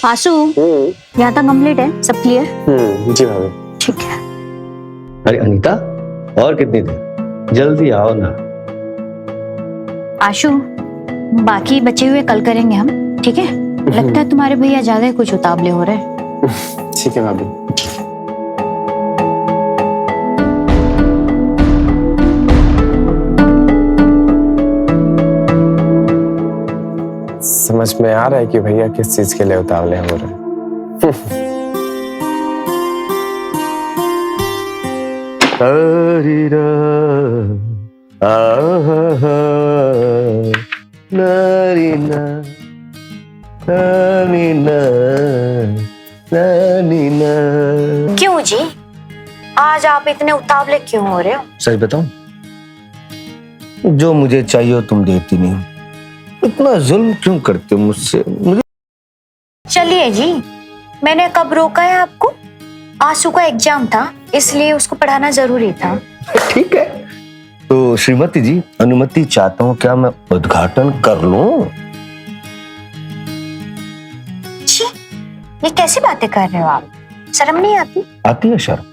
आंसू यहाँ तक कंप्लीट है, सब क्लियर? जी भाभी। ठीक है। अरे अनीता, और कितनी देर, जल्दी आओ ना। आशु, बाकी बचे हुए कल करेंगे हम, ठीक है? लगता है तुम्हारे भैया ज्यादा ही कुछ उतावले हो रहे हैं। ठीक है भाभी। समझ में आ रहा है कि भैया किस चीज के लिए उतावले हो रहे हैं। क्यों जी, आज आप इतने उतावले क्यों हो रहे हो? सच बताऊं, जो मुझे चाहिए तुम देती नहीं, इतना जुल्म क्यों करते हो मुझसे? मुझे चलिए जी, मैंने कब रोका है आपको? आंसू का एग्जाम था, इसलिए उसको पढ़ाना जरूरी था। ठीक है, तो श्रीमती जी अनुमति चाहता हूँ, क्या मैं उद्घाटन कर लूं? छी, ये कैसी बातें कर रहे हो आप? शर्म नहीं आती? आती है शर्म,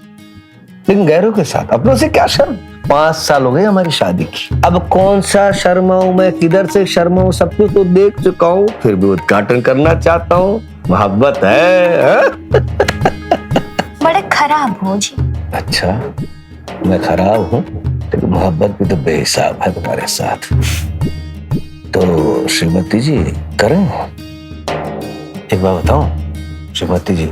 लेकिन गैरों के साथ, अपनों से क्या शर्म? 5 साल हो गए हमारी शादी की, अब कौन सा शर्माऊं मैं, किधर से शर्माऊं? सब कुछ तो देख चुका हूँ, फिर भी उद्घाटन करना चाहता हूँ। मोहब्बत है। बड़े खराब हो जी। अच्छा, मैं खराब हूँ, लेकिन मोहब्बत भी तो बेहिसाब है तुम्हारे साथ। तो श्रीमती जी करें? एक बार बताऊं श्रीमती जी,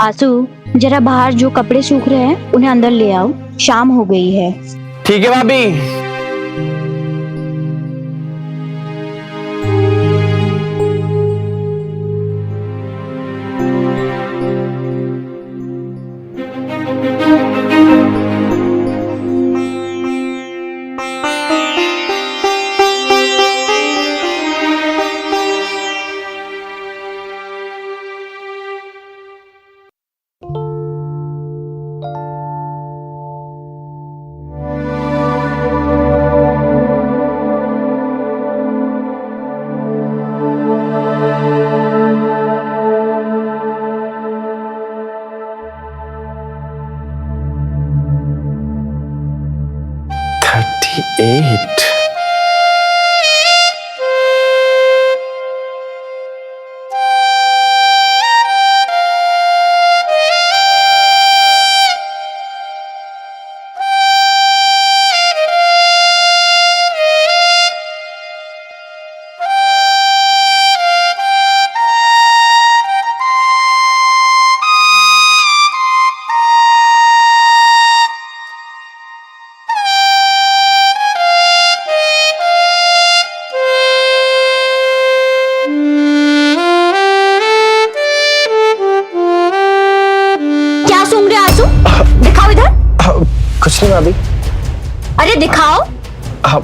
आंसू, जरा बाहर जो कपड़े सूख रहे हैं उन्हें अंदर ले आओ, शाम हो गई है। ठीक है भाभी। भाभी। अरे दिखाओ। आप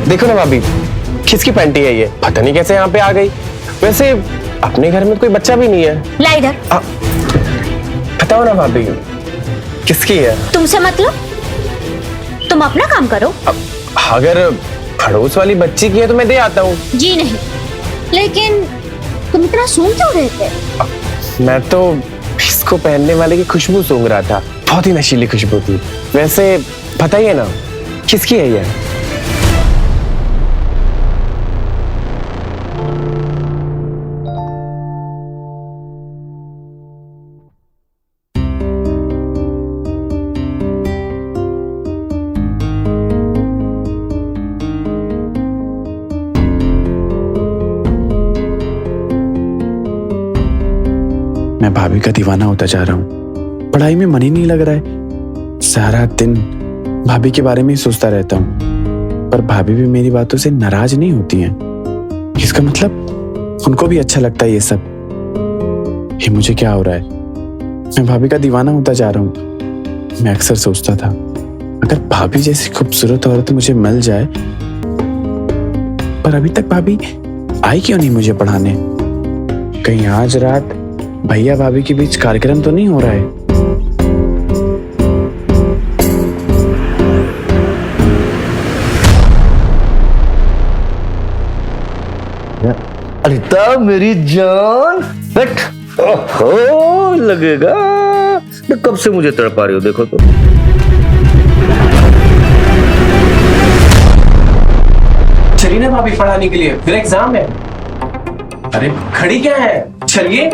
देखो ना भाभी, किसकी पैंटी है ये? पता नहीं कैसे यहाँ पे आ गई। वैसे अपने घर में कोई बच्चा भी नहीं है। ला इधर। बताओ ना भाभी, किसकी है? तुमसे मतलब? तुम अपना काम करो। अगर अड़ोस वाली बच्ची की है तो मैं दे आता हूँ। जी नहीं, लेकिन तुम इतना सूंघ क्यों रहे थे? मैं तो इसको पहनने वाले की खुशबू सूंघ रहा था। बहुत ही नशीली खुशबू थी। वैसे बताइए ना, किसकी है ये? मैं भाभी का दीवाना होता जा रहा हूँ। पढ़ाई में मन ही नहीं लग रहा है। सारा दिन भाभी के बारे में ही सोचता रहता हूँ, पर भाभी भी मेरी बातों से नाराज नहीं होती हैं। इसका मतलब उनको भी अच्छा लगता है ये सब। ये मुझे क्या हो रहा है? मैं भाभी का दीवाना होता जा रहा हूँ। मैं अक्सर सोचता था, अगर भाभी जैसी खूबसूरत औरत मुझे मिल जाए, पर अभी तक भाभी आई क्यों नहीं मुझे पढ़ाने? कहीं आज रात भैया भाभी के बीच कार्यक्रम तो नहीं हो रहा है? अनिता मेरी जान, बैठ। ओहो, लगेगा तो कब से मुझे तड़पा रही हो, देखो तो। चलिए ना भाभी, पढ़ाने के लिए, फिर एग्जाम है। अरे खड़ी क्या है, चलिए।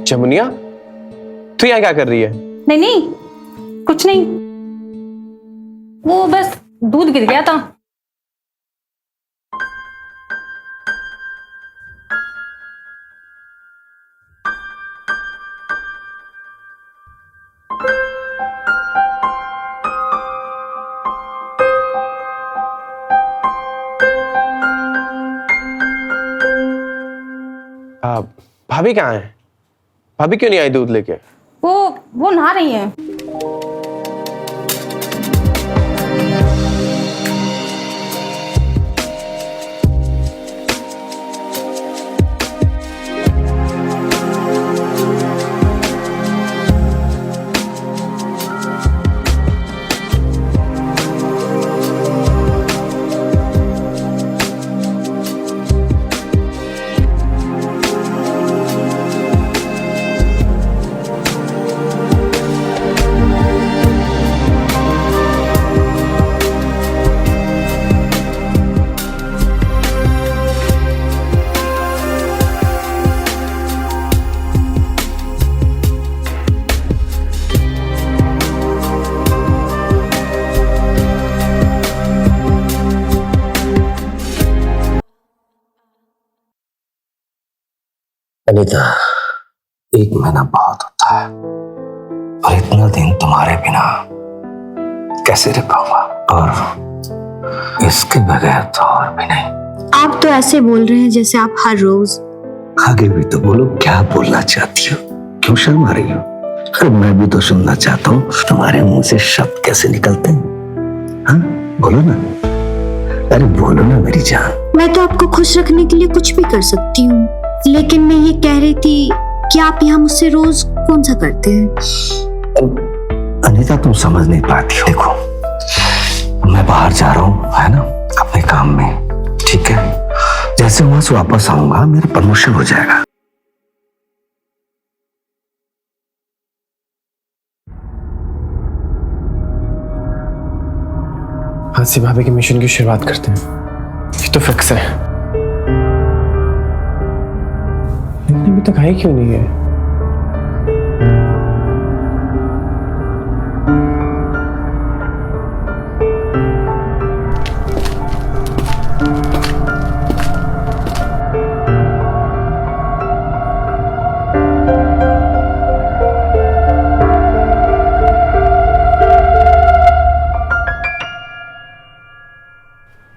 जमुनिया, तू यहाँ क्या कर रही है? नहीं नहीं, कुछ नहीं, वो बस दूध गिर गया था। भाभी कहाँ है? भाभी क्यों नहीं आई दूध लेके? वो नहा रही है। अनीता, 1 महीना बहुत होता है और इतना दिन तुम्हारे बिना कैसे रह पाऊंगा, और इसके बगैर तो और भी नहीं। आप तो ऐसे बोल रहे हैं जैसे आप हर रोज। आगे भी तो बोलो, क्या बोलना चाहती हो, क्यों शर्मा रही हो? अरे मैं भी तो सुनना चाहता हूँ तुम्हारे मुंह से शब्द कैसे निकलते हैं। हाँ बोलो ना, अरे बोलो ना मेरी जान। मैं तो आपको खुश रखने के लिए कुछ भी कर सकती हूँ, लेकिन मैं ये कह रही थी कि आप यहाँ मुझसे रोज कौन सा करते हैं? अनीता तुम समझ नहीं पाती हो। देखो मैं बाहर जा रहा हूँ, है ना, अपने काम में, ठीक है? जैसे वहां से वापस आऊंगा मेरा प्रमोशन हो जाएगा। आज से भाभी के मिशन की शुरुआत करते हैं, ये तो फिक्स है। लेकिन अभी तक आई क्यों नहीं है?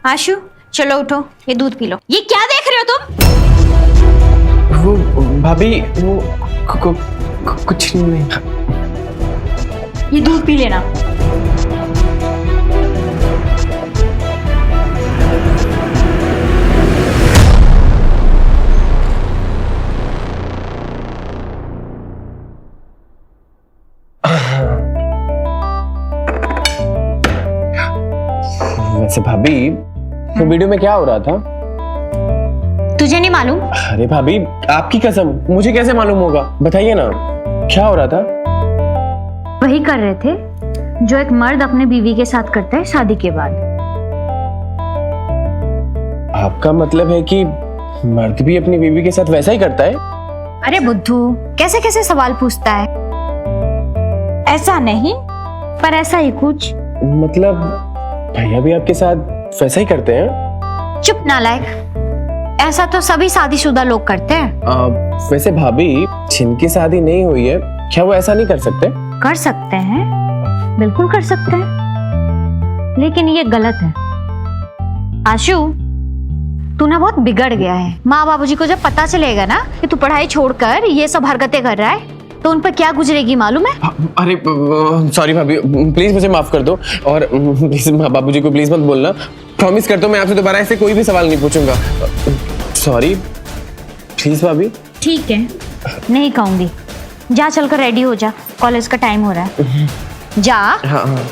आशु चलो उठो, ये दूध पी लो। ये क्या देख रहे हो तुम? वो भाभी वो कुछ नहीं। ये दूध पी लेना। वैसे भाभी वो वीडियो में क्या हो रहा था? तुझे नहीं मालूम? अरे भाभी आपकी कसम, मुझे कैसे मालूम होगा, बताइए ना क्या हो रहा था? वही कर रहे थे जो एक मर्द अपने बीवी के साथ करता है शादी के बाद। आपका मतलब है कि मर्द भी अपनी बीवी के साथ वैसा ही करता है? अरे बुद्धू, कैसे कैसे सवाल पूछता है? ऐसा नहीं, पर ऐसा ही कुछ। मतलब भैया भी आपके साथ वैसा ही करते हैं? चुप नालायक, ऐसा तो सभी शादीशुदा लोग करते हैं। वैसे भाभी जिनकी शादी नहीं हुई है, क्या वो ऐसा नहीं कर सकते? कर सकते हैं, बिल्कुल कर सकते हैं, लेकिन ये गलत है। आशु, तू ना बहुत बिगड़ गया है। माँ बाबूजी को जब पता चलेगा ना कि तू पढ़ाई छोड़कर ये सब हरकतें कर रहा है, तो उन पर क्या गुजरेगी मालूम है? अरे सॉरी भाभी, प्लीज मुझे माफ कर दो, और प्लीज बाबूजी को प्लीज मत बोलना। प्रॉमिस करता हूँ मैं आपसे दोबारा ऐसे कोई भी सवाल नहीं पूछूंगा। सॉरी प्लीज भाभी। ठीक है, नहीं कहूंगी। जा चलकर रेडी हो जा, कॉलेज का टाइम हो रहा है। जा। हाँ हाँ।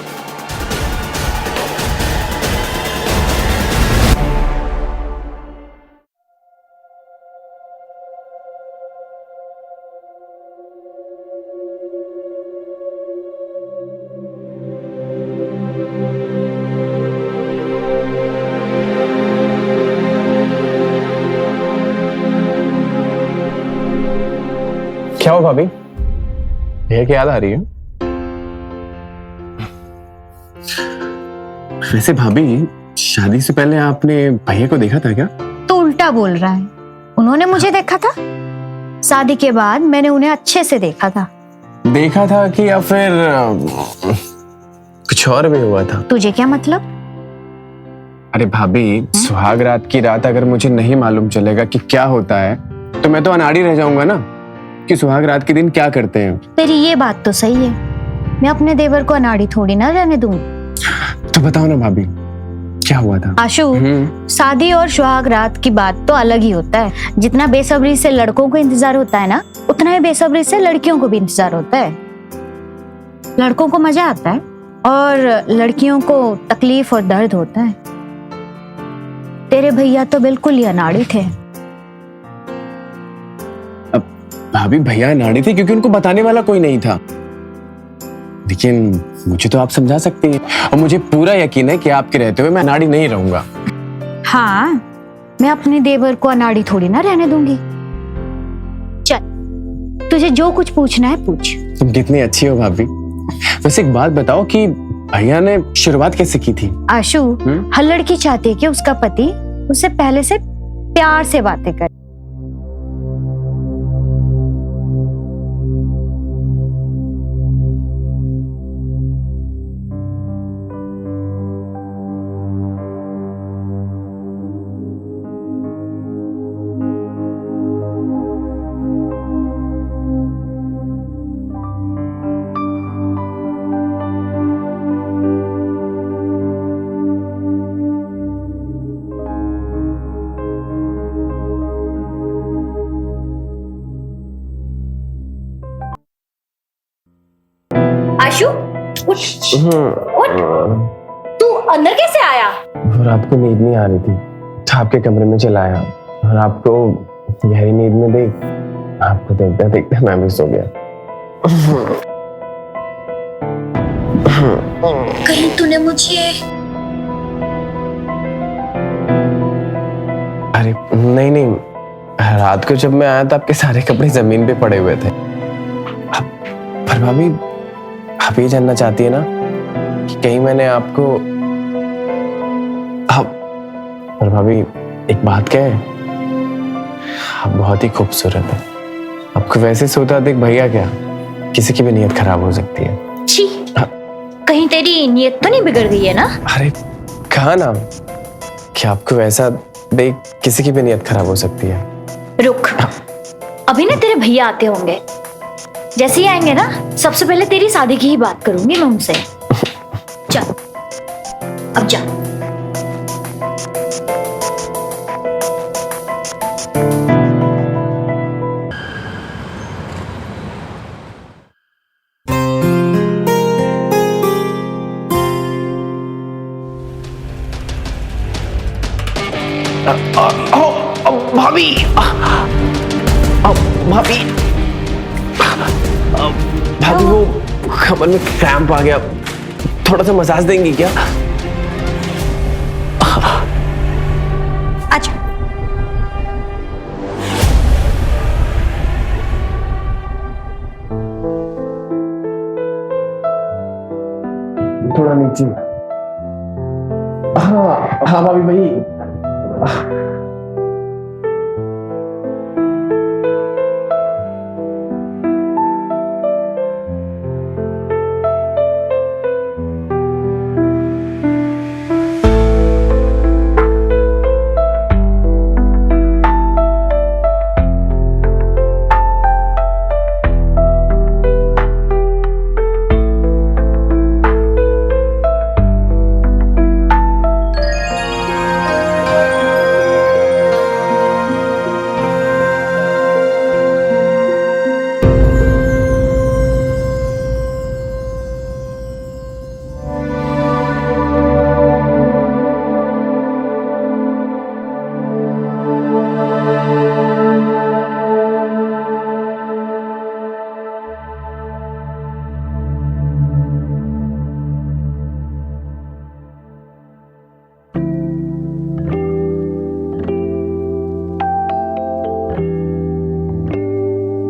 क्या हो भाभी, भैया की याद आ रही है? वैसे भाभी शादी से पहले आपने भैया को देखा था क्या? तो उल्टा बोल रहा है, उन्होंने मुझे देखा था। शादी के बाद मैंने उन्हें अच्छे से देखा था। देखा था कि या फिर कुछ और भी हुआ था? तुझे क्या मतलब? अरे भाभी, सुहाग रात की रात अगर मुझे नहीं मालूम चलेगा कि क्या होता है, तो मैं तो अनाड़ी रह जाऊंगा ना कि सुहाग रात के दिन क्या करते हैं। तेरी ये बात तो सही है, मैं अपने देवर को अनाड़ी थोड़ी ना रहने दूंगी। तो बताओ ना भाभी, क्या हुआ था? आशु, शादी और सुहाग रात की बात तो अलग ही होता है। जितना बेसब्री से लड़कों को इंतजार होता है ना, उतना ही बेसब्री से लड़कियों को भी इंतजार होता है। लड़कों को मजा आता है और लड़कियों को तकलीफ और दर्द होता है। तेरे भैया तो बिल्कुल ही अनाड़ी थे। भाभी भैया नाड़ी थे क्योंकि उनको बताने वाला कोई नहीं था, लेकिन मुझे तो आप समझा सकती हैं, और मुझे पूरा यकीन है कि आपके रहते हुए मैं अनाड़ी नहीं रहूंगा। हाँ, मैं अपने देवर को अनाड़ी थोड़ी ना रहने दूंगी। चल, तुझे जो कुछ पूछना है पूछ। तुम कितनी अच्छी हो भाभी। वैसे एक बात बताओ कि भैया ने शुरुआत कैसे की थी? आशु, हर लड़की चाहती है कि उसका पति उससे पहले से प्यार से बातें करे। आशु उठ उठ, तू अंदर कैसे आया? और आपको नींद नहीं आ रही थी तो आपके कमरे में चला आया और आपको गहरी नींद में देख आपको देखते देखते मैं भी सो गया। कहीं तूने मुझे अरे नहीं नहीं, रात को जब मैं आया तो आपके सारे कपड़े जमीन पे पड़े हुए थे। पर भाभी आप ये जानना चाहती है ना कि कहीं मैंने आपको पर भाभी एक बात कहे, आप बहुत ही खूबसूरत है। आपको वैसे सोता देख भैया क्या किसी की भी नीयत खराब हो सकती है। छी, कहीं तेरी नीयत तो नहीं बिगड़ गई है ना? अरे कहा ना कि आपको वैसा देख किसी की भी नीयत खराब हो सकती है। रुक, अभी ना तेरे भैया आते होंगे, जैसे ही आएंगे ना सबसे पहले तेरी शादी की ही बात करूंगी मैं उनसे। चल अब जा। भाभी भाभी भाभी वो कमर में क्रैम्प आ गया, थोड़ा सा मसाज देंगी क्या? अच्छा थोड़ा नीचे। हाँ हाँ भाभी भाई